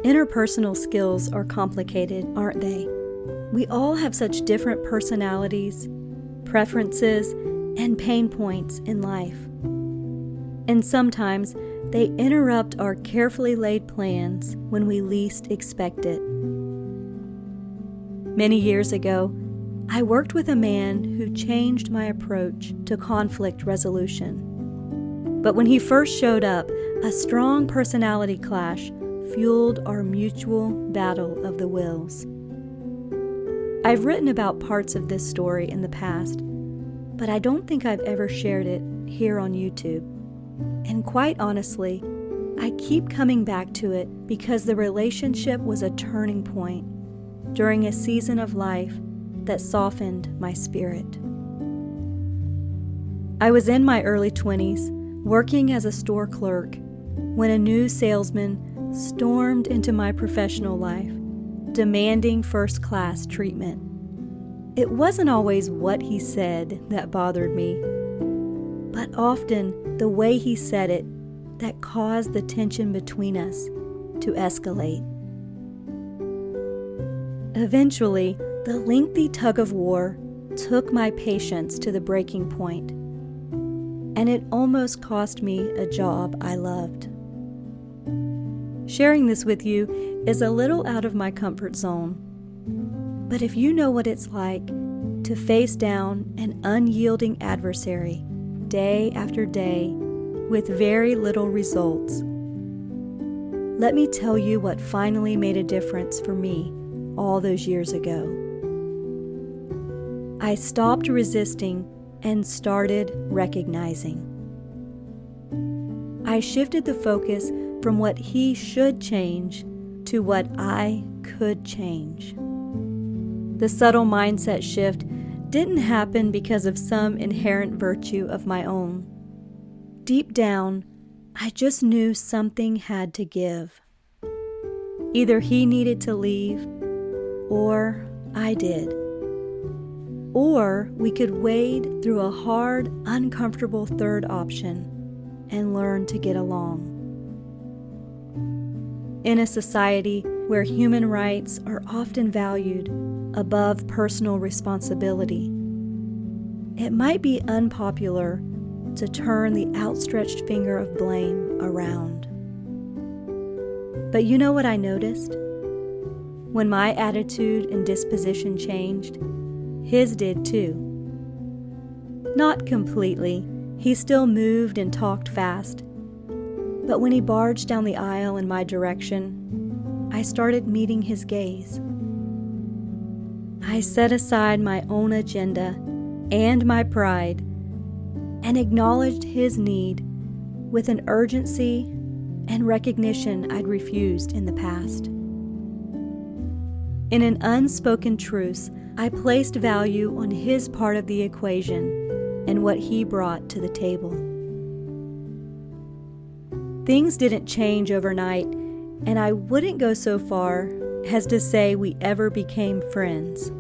Interpersonal skills are complicated, aren't they? We all have such different personalities, preferences, and pain points in life. And sometimes they interrupt our carefully laid plans when we least expect it. Many years ago, I worked with a man who changed my approach to conflict resolution. But when he first showed up, a strong personality clash fueled our mutual battle of the wills. I've written about parts of this story in the past, but I don't think I've ever shared it here on YouTube. And quite honestly, I keep coming back to it because the relationship was a turning point during a season of life that softened my spirit. I was in my early 20s, working as a store clerk, when a new salesman stormed into my professional life, demanding first-class treatment. It wasn't always what he said that bothered me, but often the way he said it that caused the tension between us to escalate. Eventually, the lengthy tug-of-war took my patience to the breaking point, and it almost cost me a job I loved. Sharing this with you is a little out of my comfort zone, but if you know what it's like to face down an unyielding adversary day after day with very little results, let me tell you what finally made a difference for me all those years ago. I stopped resisting and started recognizing. I shifted the focus from what he should change to what I could change. The subtle mindset shift didn't happen because of some inherent virtue of my own. Deep down, I just knew something had to give. Either he needed to leave, or I did. Or we could wade through a hard, uncomfortable third option and learn to get along. In a society where human rights are often valued above personal responsibility, it might be unpopular to turn the outstretched finger of blame around. But you know what I noticed? When my attitude and disposition changed, his did too. Not completely. He still moved and talked fast. But when he barged down the aisle in my direction, I started meeting his gaze. I set aside my own agenda and my pride and acknowledged his need with an urgency and recognition I'd refused in the past. In an unspoken truce, I placed value on his part of the equation and what he brought to the table. Things didn't change overnight, and I wouldn't go so far as to say we ever became friends.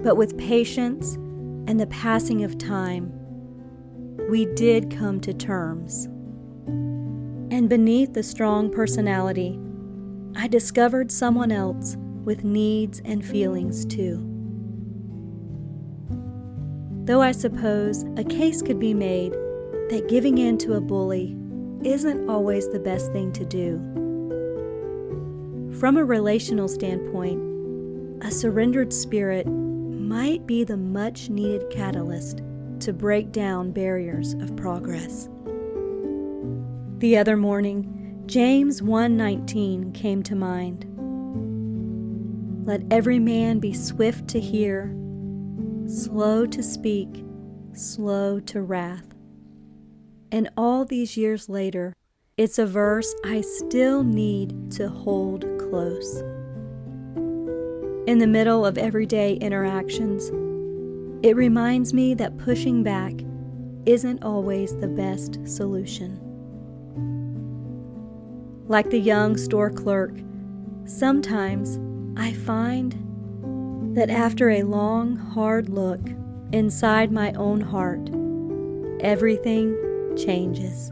But with patience and the passing of time, we did come to terms. And beneath the strong personality, I discovered someone else with needs and feelings too. Though I suppose a case could be made that giving in to a bully isn't always the best thing to do. From a relational standpoint, a surrendered spirit might be the much-needed catalyst to break down barriers of progress. The other morning, James 1:19 came to mind. Let every man be swift to hear, slow to speak, slow to wrath. And all these years later, it's a verse I still need to hold close. In the middle of everyday interactions, it reminds me that pushing back isn't always the best solution. Like the young store clerk, sometimes I find that after a long, hard look inside my own heart, everything changes.